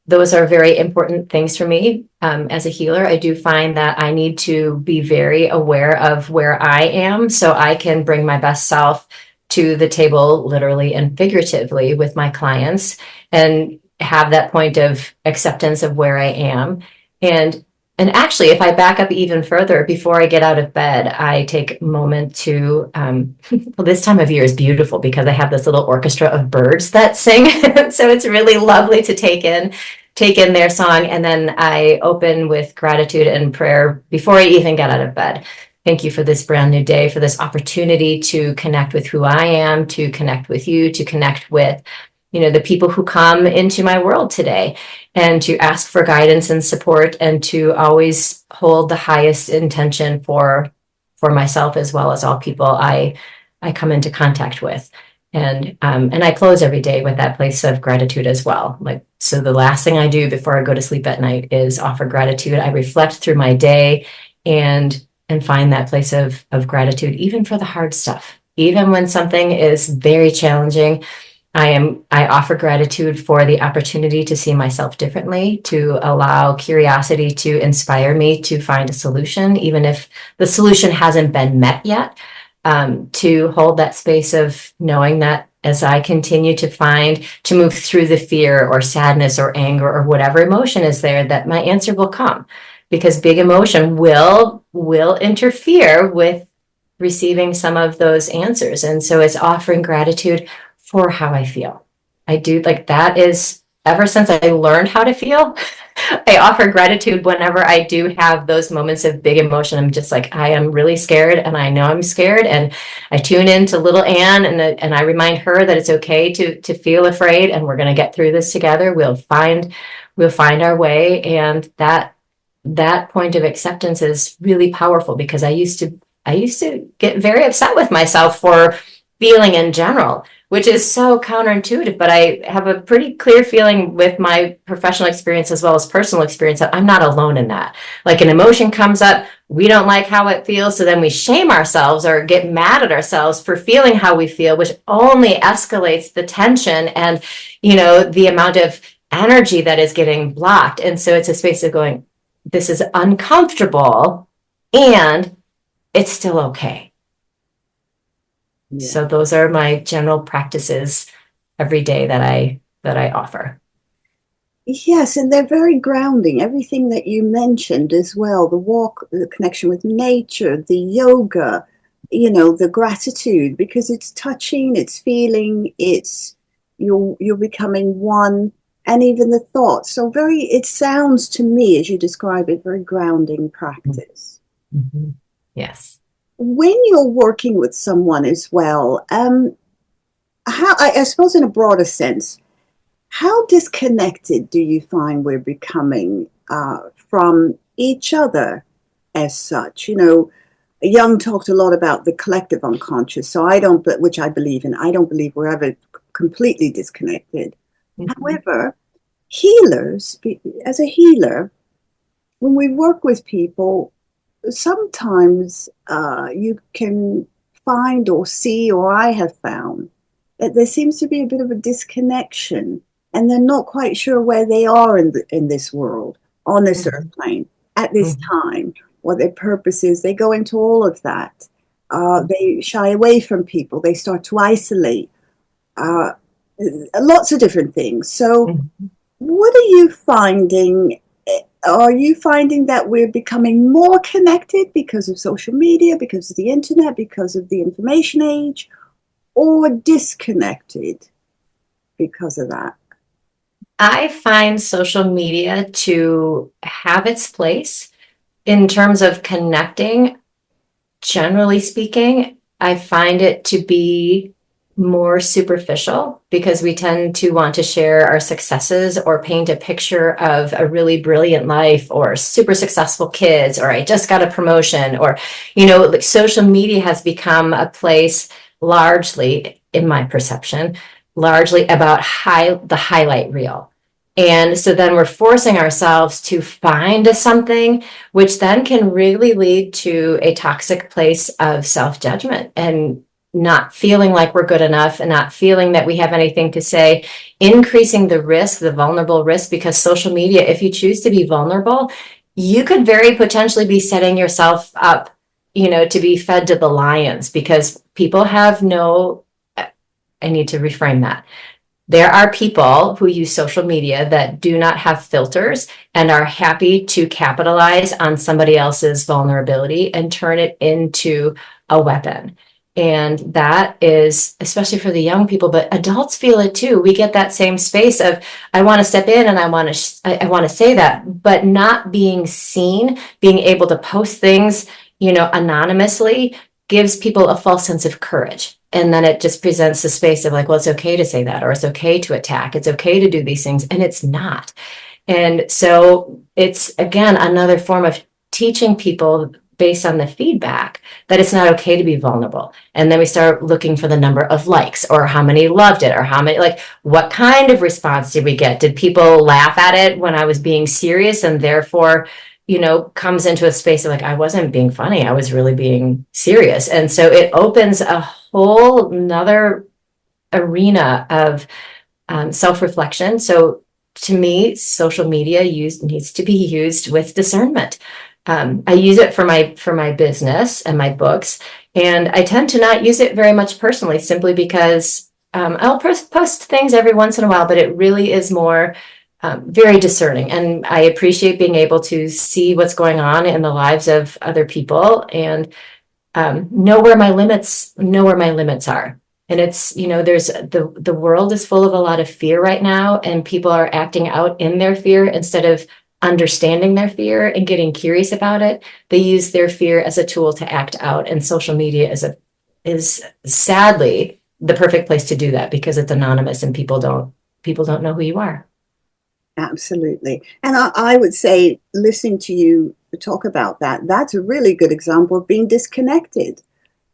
Speaker 2: Those are very important things for me. As a healer, I do find that I need to be very aware of where I am so I can bring my best self to the table, literally and figuratively, with my clients, and have that point of acceptance of where I am. And actually, if I back up even further, before I get out of bed, I take a moment to, well, this time of year is beautiful because I have this little orchestra of birds that sing. So it's really lovely to take in their song. And then I open with gratitude and prayer before I even get out of bed. Thank you for this brand new day, for this opportunity to connect with who I am, to connect with you, to connect with, you know, the people who come into my world today, and to ask for guidance and support, and to always hold the highest intention for myself as well as all people I come into contact with. And I close every day with that place of gratitude as well. Like, so the last thing I do before I go to sleep at night is offer gratitude. I reflect through my day and find that place of gratitude, even for the hard stuff. Even when something is very challenging, I offer gratitude for the opportunity to see myself differently, to allow curiosity to inspire me to find a solution, even if the solution hasn't been met yet, to hold that space of knowing that as I continue to move through the fear or sadness or anger or whatever emotion is there, that my answer will come, because big emotion will interfere with receiving some of those answers. And so it's offering gratitude for how I feel. I do, like, that is ever since I learned how to feel, I offer gratitude whenever I do have those moments of big emotion. I'm just like, I am really scared, and I know I'm scared. And I tune in to little Ann, and I remind her that it's okay to feel afraid, and we're going to get through this together. We'll find our way. And that point of acceptance is really powerful, because I used to get very upset with myself for feeling in general, which is so counterintuitive. But I have a pretty clear feeling with my professional experience as well as personal experience that I'm not alone in that. Like, an emotion comes up, we don't like how it feels, so then we shame ourselves or get mad at ourselves for feeling how we feel, which only escalates the tension and, the amount of energy that is getting blocked. And so it's a space of going, this is uncomfortable, and it's still okay. Yeah. So those are my general practices every day that I offer.
Speaker 1: Yes, and they're very grounding. Everything that you mentioned as well, the walk, the connection with nature, the yoga, the gratitude, because it's touching, it's feeling, it's you're becoming one, and even the thoughts. So it sounds to me, as you describe it, very grounding practice.
Speaker 2: Mm-hmm. Yes.
Speaker 1: When you're working with someone as well, how, I suppose in a broader sense, how disconnected do you find we're becoming from each other as such? Jung talked a lot about the collective unconscious, which I believe in. I don't believe we're ever completely disconnected. Mm-hmm. However, healers, as a healer, when we work with people, sometimes you can find or see, or I have found, that there seems to be a bit of a disconnection, and they're not quite sure where they are in this world, on this mm-hmm. earth plane, at this mm-hmm. time, what their purpose is. They go into all of that. They shy away from people. They start to isolate. Lots of different things. So mm-hmm. what are you finding? Are you finding that we're becoming more connected because of social media, because of the internet, because of the information age, or disconnected because of that?
Speaker 2: I find social media to have its place in terms of connecting. Generally speaking, I find it to be more superficial, because we tend to want to share our successes or paint a picture of a really brilliant life, or super successful kids, or I just got a promotion, or, like, social media has become a place, largely, in my perception, largely about the highlight reel. And so then we're forcing ourselves to find something, which then can really lead to a toxic place of self-judgment, and not feeling like we're good enough, and not feeling that we have anything to say, increasing the risk, the vulnerable risk, because social media, if you choose to be vulnerable, you could very potentially be setting yourself up, to be fed to the lions, because people have I need to reframe that. There are people who use social media that do not have filters and are happy to capitalize on somebody else's vulnerability and turn it into a weapon. And that is, especially for the young people, but adults feel it too. We get that same space of, I want to step in and I want to say that, but not being seen, being able to post things, anonymously, gives people a false sense of courage. And then it just presents the space of like, well, it's okay to say that, or it's okay to attack. It's okay to do these things. And it's not. And so it's, again, another form of teaching people based on the feedback that it's not okay to be vulnerable. And then we start looking for the number of likes, or how many loved it, or how many, like, what kind of response did we get? Did people laugh at it when I was being serious, and therefore, comes into a space of like, I wasn't being funny, I was really being serious. And so it opens a whole nother arena of self-reflection. So to me, social media needs to be used with discernment. I use it for my business and my books, and I tend to not use it very much personally, simply because I'll post things every once in a while, but it really is more very discerning. And I appreciate being able to see what's going on in the lives of other people, and know where my limits are. And it's, there's the world is full of a lot of fear right now, and people are acting out in their fear instead of understanding their fear and getting curious about it. They use their fear as a tool to act out, and social media is sadly the perfect place to do that because it's anonymous and people don't know who you are.
Speaker 1: Absolutely. And I would say, listening to you talk about that, that's a really good example of being disconnected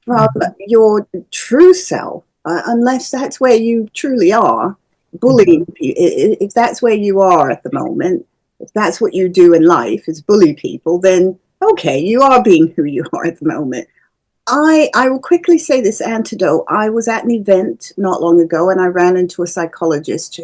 Speaker 1: from your true self, unless that's where you truly are, bullying people. If that's where you are at the moment, if that's what you do in life is bully people, then okay, you are being who you are at the moment. I will quickly say this antidote. I was at an event not long ago, and I ran into a psychologist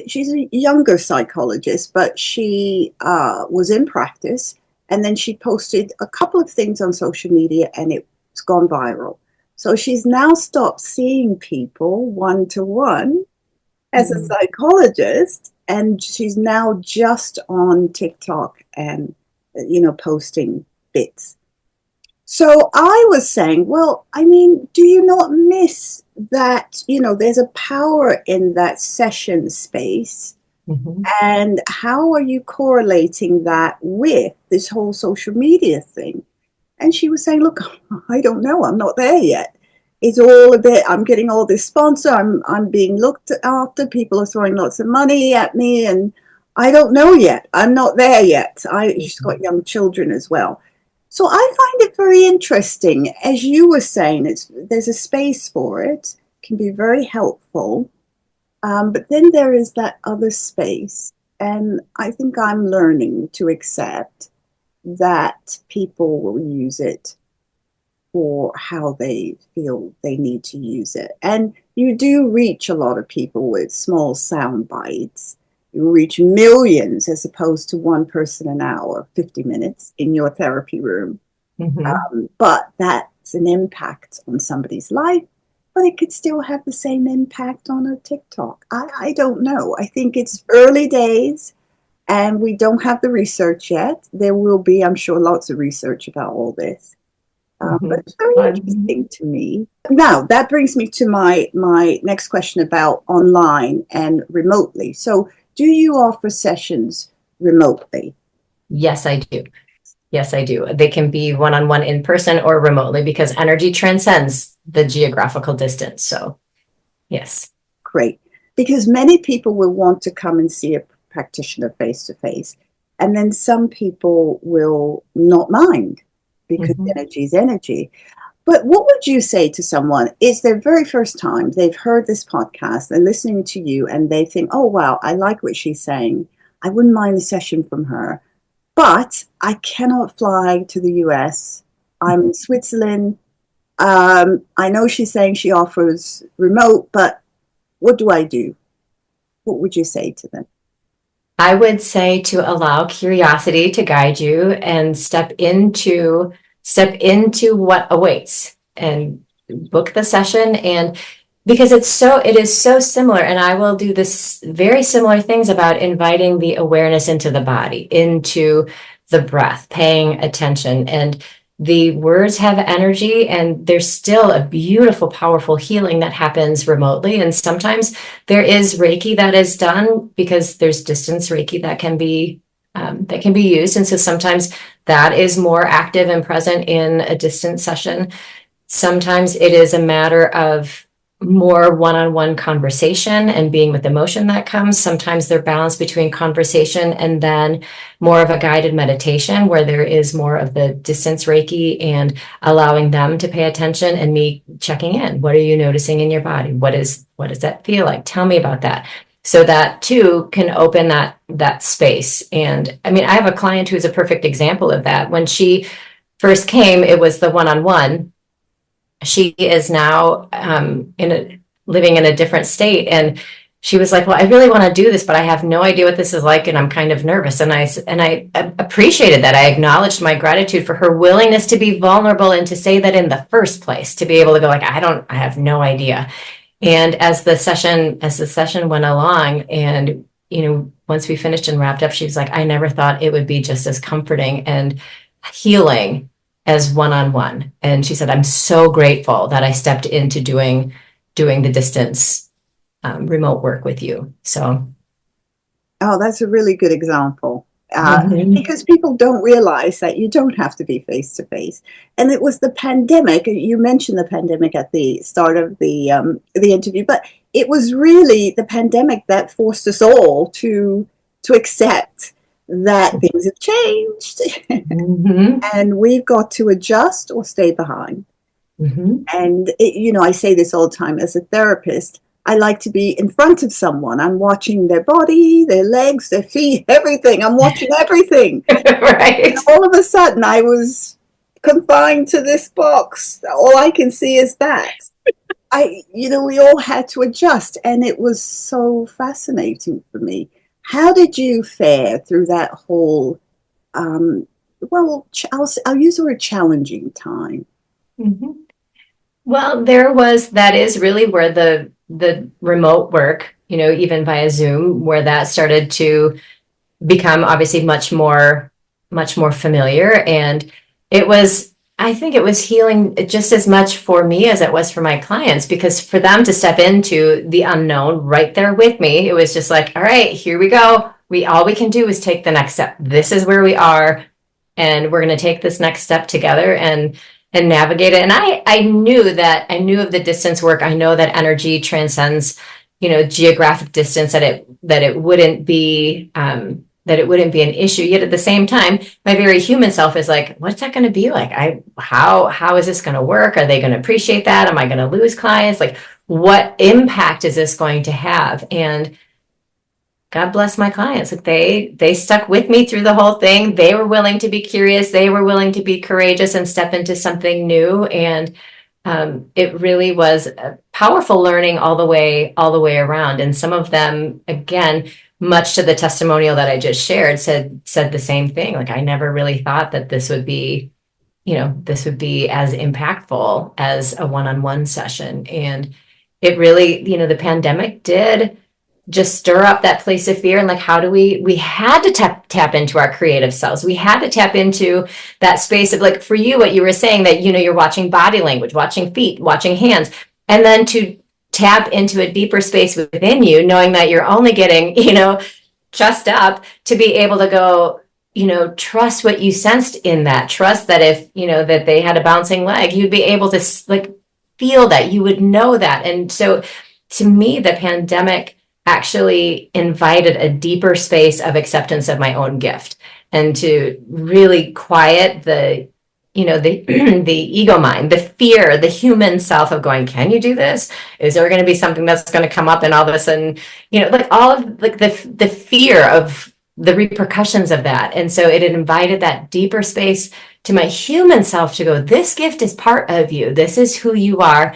Speaker 1: she's a younger psychologist, but she was in practice, and then she posted a couple of things on social media, and it's gone viral. So she's now stopped seeing people one-to-one as a psychologist, and she's now just on TikTok and, posting bits. So I was saying, well, I mean, do you not miss that, there's a power in that session space? And how are you correlating that with this whole social media thing? And she was saying, look, I don't know. I'm not there yet. It's all a bit, I'm getting all this sponsor. I'm being looked after. People are throwing lots of money at me, and I don't know yet. I'm not there yet. She's got young children as well. So I find it very interesting. As you were saying, there's a space for it, can be very helpful. But then there is that other space. And I think I'm learning to accept that people will use it for how they feel they need to use it. And you do reach a lot of people with small sound bites. You reach millions as opposed to one person an hour, 50 minutes in your therapy room. But that's an impact on somebody's life, but it could still have the same impact on a TikTok. I don't know. I think it's early days and we don't have the research yet. There will be, I'm sure, lots of research about all this. But it's very interesting to me. Now, that brings me to my next question about online and remotely. So do you offer sessions remotely?
Speaker 2: Yes, I do. Yes, I do. They can be one-on-one in person or remotely because energy transcends the geographical distance. So, yes.
Speaker 1: Great. Because many people will want to come and see a practitioner face-to-face. And then some people will not mind because energy is energy. But what would you say to someone? It's their very first time. They've heard this podcast. They're listening to you and they think, oh, wow, I like what she's saying. I wouldn't mind a session from her. But I cannot fly to the US. I'm in Switzerland. I know she's saying she offers remote, but what do I do? What would you say to them?
Speaker 2: I would say to allow curiosity to guide you and step into what awaits and book the session. And because it is so similar, and I will do this very similar things about inviting the awareness into the body, into the breath, paying attention. And the words have energy, and there's still a beautiful, powerful healing that happens remotely. And sometimes there is Reiki that is done because there's distance Reiki that can be used. And so sometimes that is more active and present in a distance session. Sometimes it is a matter of more one-on-one conversation and being with emotion that comes. Sometimes they're balanced between conversation and then more of a guided meditation where there is more of the distance Reiki and allowing them to pay attention and me checking in. What are you noticing in your body? What does that feel like? Tell me about that. So that too can open that space. And I mean, I have a client who's a perfect example of that. When she first came, it was the one-on-one. She is now living in a different state. And she was like, well, I really want to do this, but I have no idea what this is like. And I'm kind of nervous. And I appreciated that. I acknowledged my gratitude for her willingness to be vulnerable and to say that in the first place, to be able to go like, I have no idea. And as the session went along and, once we finished and wrapped up, she was like, I never thought it would be just as comforting and healing as one-on-one. And she said, I'm so grateful that I stepped into doing the distance remote work with you. So.
Speaker 1: Oh, that's a really good example.
Speaker 2: Mhm.
Speaker 1: Because people don't realize that you don't have to be face to face. And it was the pandemic. You mentioned the pandemic at the start of the interview, but it was really the pandemic that forced us all to accept that things have changed
Speaker 2: Mhm.
Speaker 1: and we've got to adjust or stay behind.
Speaker 2: Mhm.
Speaker 1: And I say this all the time as a therapist. I like to be in front of someone. I'm watching their body, their legs, their feet, everything. I'm watching everything.
Speaker 2: Right.
Speaker 1: And all of a sudden, I was confined to this box. All I can see is that. We all had to adjust, and it was so fascinating for me. How did you fare through that whole, I'll use the word challenging time?
Speaker 2: Mhm. Well, that is really where the remote work, even via Zoom, where that started to become obviously much more familiar. And I think it was healing just as much for me as it was for my clients, because for them to step into the unknown right there with me, it was just like, all right, here we go. All we can do is take the next step. This is where we are, and we're going to take this next step together and navigate it. And I knew of the distance work. I know that energy transcends, geographic distance, that it wouldn't be an issue. Yet at the same time, my very human self is like, what's that going to be like? How is this going to work? Are they going to appreciate that? Am I going to lose clients? Like, what impact is this going to have? And God bless my clients. Like, they stuck with me through the whole thing. They were willing to be curious. They were willing to be courageous and step into something new. And it really was a powerful learning all the way around. And some of them, again, much to the testimonial that I just shared, said the same thing. Like, I never really thought that this would be as impactful as a one-on-one session. And it really, the pandemic did just stir up that place of fear. And like, how do we had to tap into our creative selves. We had to tap into that space of, like, for you, what you were saying, that, you're watching body language, watching feet, watching hands, and then to tap into a deeper space within you, knowing that you're only getting, just up, to be able to go, trust what you sensed in that. Trust that if, that they had a bouncing leg, you'd be able to, like, feel that, you would know that. And so to me, the pandemic actually invited a deeper space of acceptance of my own gift, and to really quiet the the ego mind, the fear, the human self of going, can you do this? Is there going to be something that's going to come up, and all of a sudden, like, all of, like, the fear of the repercussions of that. And so it invited that deeper space to my human self to go, this gift is part of you. This is who you are.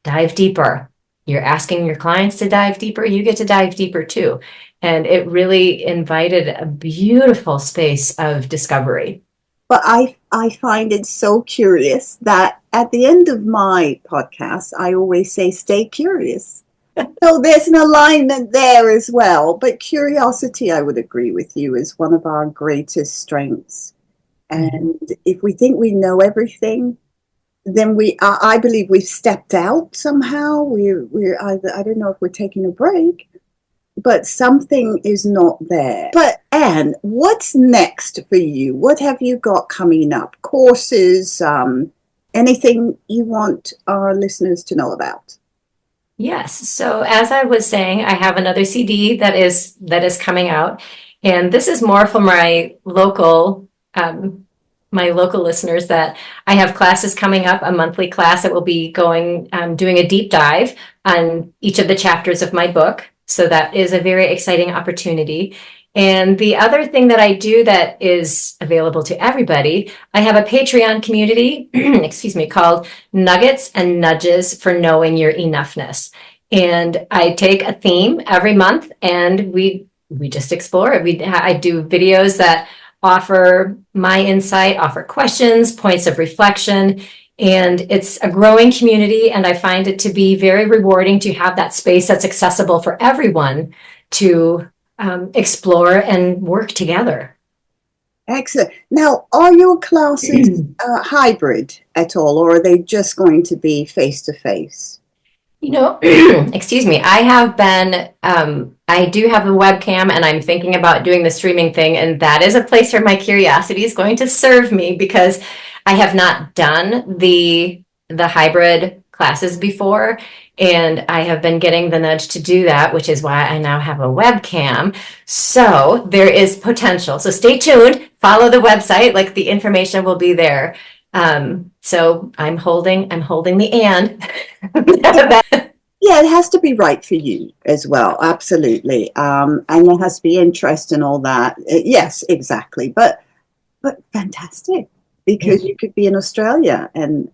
Speaker 2: Dive deeper. You're asking your clients to dive deeper. You get to dive deeper too. And it really invited a beautiful space of discovery.
Speaker 1: But I find it so curious that at the end of my podcast, I always say, stay curious. So there's an alignment there as well. But curiosity, I would agree with you, is one of our greatest strengths. And if we think we know everything, then I believe we've stepped out somehow. I don't know if we're taking a break, but something is not there. But Anne, what's next for you? What have you got coming up? Courses, anything you want our listeners to know about?
Speaker 2: Yes. So as I was saying, I have another CD that is coming out, and this is more for my local listeners, that I have classes coming up, a monthly class that will be doing a deep dive on each of the chapters of my book. So that is a very exciting opportunity. And the other thing that I do that is available to everybody, I have a Patreon community, excuse me, called Nuggets and Nudges for Knowing Your Enoughness. And I take a theme every month, and we just explore it. I do videos that offer my insight, offer questions, points of reflection. And it's a growing community, and I find it to be very rewarding to have that space that's accessible for everyone to explore and work together.
Speaker 1: Excellent. Now, are your classes hybrid at all, or are they just going to be face-to-face?
Speaker 2: Excuse me, I have been, I do have a webcam and I'm thinking about doing the streaming thing. And that is a place where my curiosity is going to serve me because I have not done the hybrid classes before. And I have been getting the nudge to do that, which is why I now have a webcam. So there is potential. So stay tuned, follow the website, like the information will be there. So I'm holding the and.
Speaker 1: Yeah, it has to be right for you as well. Absolutely. And there has to be interest and all that. Yes, exactly. But fantastic, because you could be in Australia and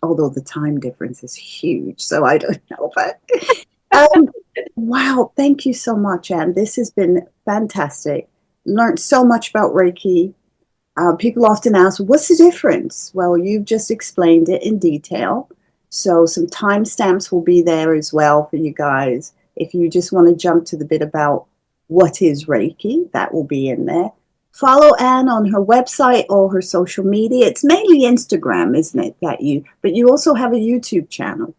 Speaker 1: although the time difference is huge, so I don't know, but wow, thank you so much, Anne. This has been fantastic. Learned so much about Reiki. People often ask, what's the difference? Well, you've just explained it in detail. So some timestamps will be there as well for you guys. If you just want to jump to the bit about what is Reiki, that will be in there. Follow Anne on her website or her social media. It's mainly Instagram, isn't it? But you also have a YouTube channel.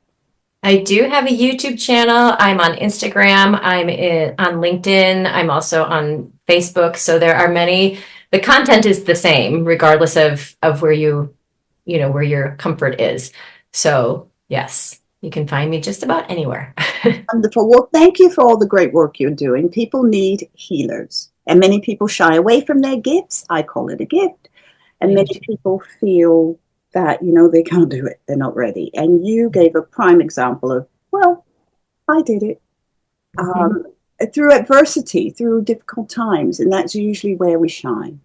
Speaker 2: I do have a YouTube channel. I'm on Instagram. I'm on LinkedIn. I'm also on Facebook. So there are many. The content is the same, regardless of where where your comfort is. So yes, you can find me just about anywhere.
Speaker 1: Wonderful. Well, thank you for all the great work you're doing. People need healers. And many people shy away from their gifts. I call it a gift. And many people feel that, they can't do it. They're not ready. And you gave a prime example of, well, I did it through adversity, through difficult times. And that's usually where we shine.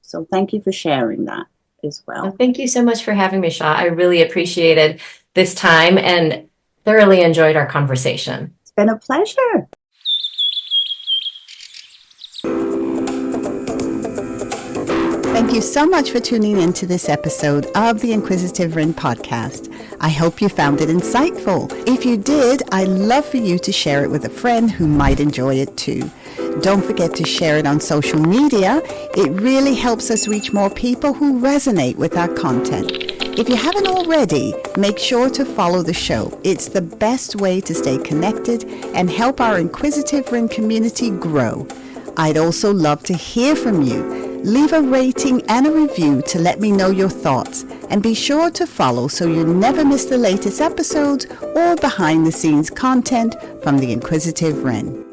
Speaker 1: So thank you for sharing that as well.
Speaker 2: Thank you so much for having me, Shaw. I really appreciated this time and thoroughly enjoyed our conversation.
Speaker 1: It's been a pleasure. Thank you so much for tuning in to this episode of the Inquisitive Wren podcast. I hope you found it insightful. If you did, I'd love for you to share it with a friend who might enjoy it too. Don't forget to share it on social media. It really helps us reach more people who resonate with our content. If you haven't already, make sure to follow the show. It's the best way to stay connected and help our Inquisitive Wren community grow. I'd also love to hear from you. Leave a rating and a review to let me know your thoughts, and be sure to follow so you never miss the latest episodes or behind-the-scenes content from the Inquisitive Wren.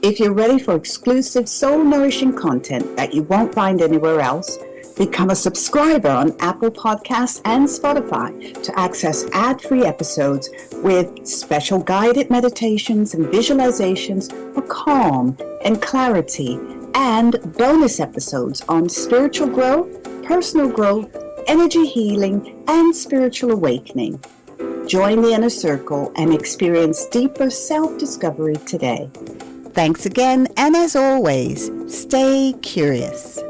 Speaker 1: If you're ready for exclusive soul-nourishing content that you won't find anywhere else, become a subscriber on Apple Podcasts and Spotify to access ad-free episodes with special guided meditations and visualizations for calm and clarity, and bonus episodes on spiritual growth, personal growth, energy healing, and spiritual awakening. Join the inner circle and experience deeper self-discovery today. Thanks again, and as always, stay curious.